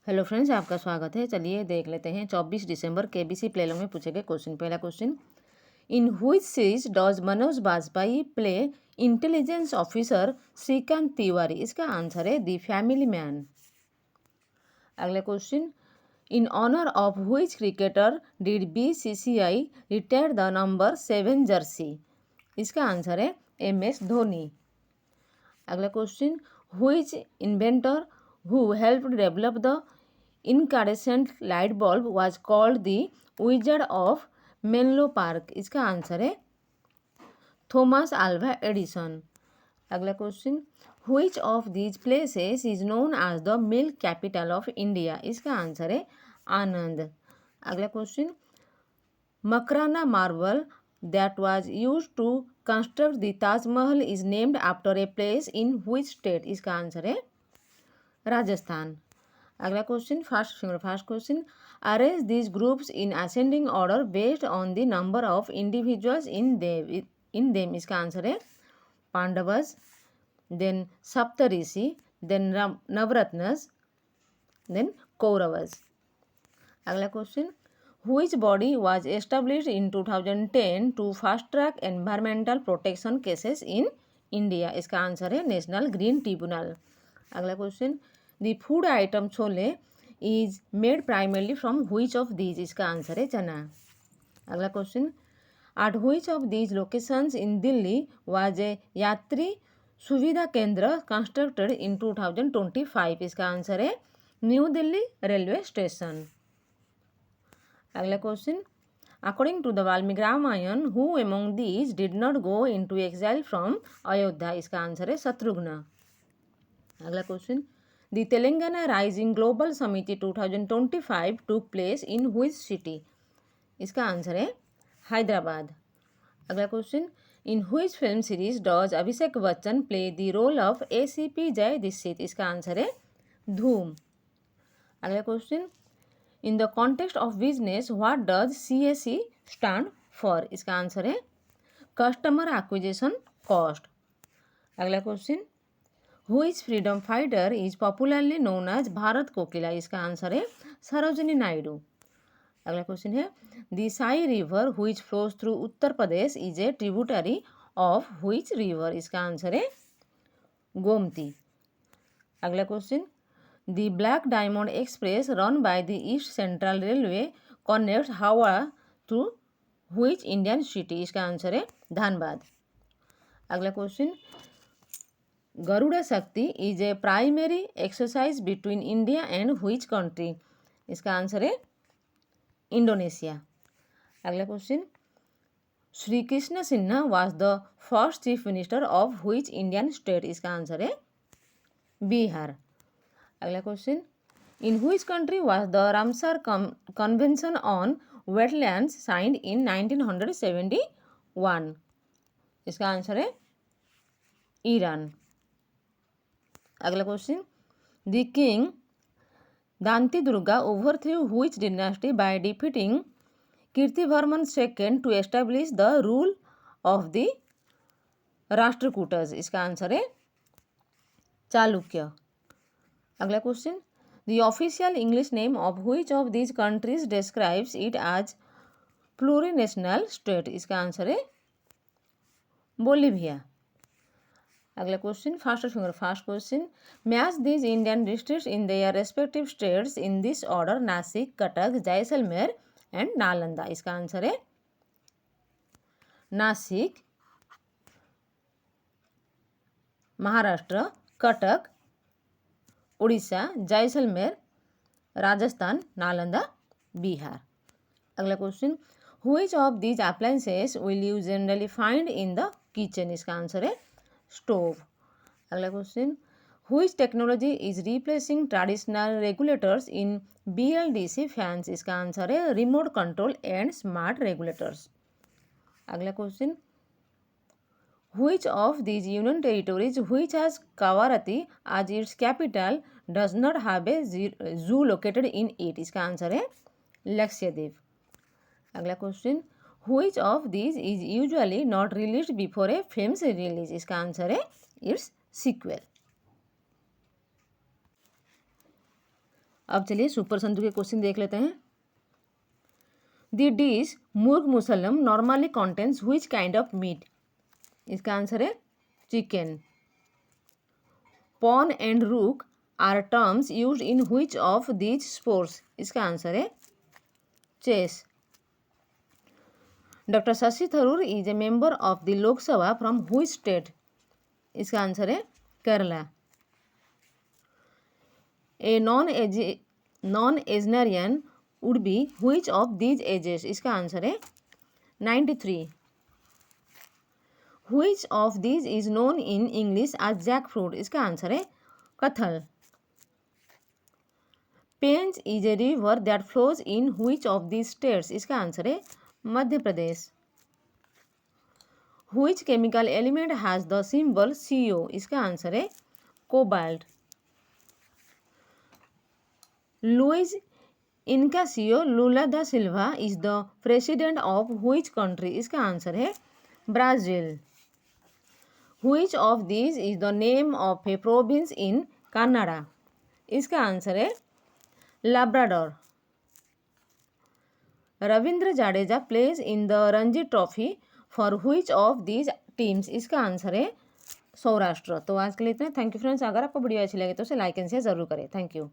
Hello friends, आपका स्वागत है। चलिए देख लेते हैं 24 दिसंबर केबीसी प्लेलो में पूछे गए क्वेश्चन। पहला question, in which series does Manoj Bajpayee play intelligence officer Shrikant Tiwari? इसका आंसर है दी फैमिली मैन। अगला question, in honour of which cricketer did BCCI retire the number 7 jersey? इसका आंसर है MS धोनी। अगला question, which inventor who helped develop the incandescent light bulb was called the Wizard of Menlo Park? इसका answer है Thomas Alva Edison. अगला question, which of these places is known as the milk capital of India? इसका answer है आनंद। अगला question, Makrana marble that was used to construct the Taj Mahal is named after a place in which state? इसका answer है राजस्थान। अगला question, first question, arrange these groups in ascending order based on the number of individuals in them? इसका answer है Pandavas, then Saptarishi, then Navratnas, then Kauravas. अगला question, which body was established in 2010 to fast track environmental protection cases in India? इसका answer है national green tribunal. अगला question, the food item chole is made primarily from which of these? इसका answer है चना। अगला question, at which of these locations in Delhi was a Yatri Suvidha Kendra constructed in 2025? इसका answer है new Delhi railway station. अगला question, according to the Valmiki Ramayana who among these did not go into exile from Ayodhya? इसका answer है शत्रुघ्न। अगला question, the Telangana rising global summit 2025 took place in which city? इसका answer है हैदराबाद। अगला question, in which film series does Abhishek Bachchan play the role of ACP Jay Dixit? इसका answer है धूम। अगला question, in the context of business what does CAC stand for? इसका answer है customer acquisition cost. अगला question, Which freedom fighter is popularly known as Bharat Kokila? इसका answer है सरोजिनी नायडू। अगला question है, the Sai river which flows through Uttar Pradesh is a tributary of which river? इसका answer है गोमती। अगला question, the black diamond express run by the east central railway connects Howrah to which Indian city? इसका answer है धनबाद। अगला question, Garuda Shakti is a primary exercise between India and which country? इसका answer है Indonesia. अगला question, Shri Krishna Sinha was the first chief minister of which Indian state? इसका answer है बिहार। अगला question, in which country was the Ramsar convention on wetlands signed in 1971? इसका answer है Iran. अगला question, the king Dantidurga overthrew which dynasty by defeating Kirtivarman second to establish the rule of the Rashtrakutas? इसका answer है चालुक्य। अगला question, the official English name of which of these countries describes it as plurinational state? इसका answer है Bolivia. अगला question, first question, match these Indian districts in their respective states in this order: Nasik, Cuttack, Jaisalmer and Nalanda? इसका answer है नासिक महाराष्ट्र, कटक उड़ीसा, जैसलमेर राजस्थान, नालंदा बिहार। अगला question, which of these appliances will you generally find in the kitchen? इसका answer है stove. अगला question, which technology is replacing traditional regulators in BLDC fans? इसका answer है remote control and smart regulators. अगला question, which of these union territories which has Kavaratti as its capital does not have a zoo located in it? इसका answer है लक्षद्वीप। अगला question, which of these is usually not released before A film release? इसका answer है it's sequel. अब चलिए super Sandhu के question देख लेते हैं। The dish murgh musallam normally contains which kind of meat? इसका आंसर है chicken. Pawn and rook are terms used in which of these sports? इसका आंसर है chess. Doctor Shashi Tharoor is a member of the Lok Sabha from which state? इसका answer है Kerala. A nonagenarian would be which of these ages? इसका answer है 93। Which of these is known in English as jackfruit? इसका answer है कथल। Pench is a river that flows in which of these states? इसका answer है Madhya Pradesh. Which chemical element has the symbol CO? इसका answer है cobalt. Luiz Inacio Lula da Silva is the president of which country? इसका answer है Brazil. Which of these is the name of a province in Canada? इसका answer है Labrador. Ravindra Jadeja plays in the Ranji trophy for which of these teams? इसका answer है सौराष्ट्र। तो आज के लिए इतना। Thank you friends. अगर आपको वीडियो अच्छी लगे तो उसे लाइक एंड शेयर जरूर करें। Thank you.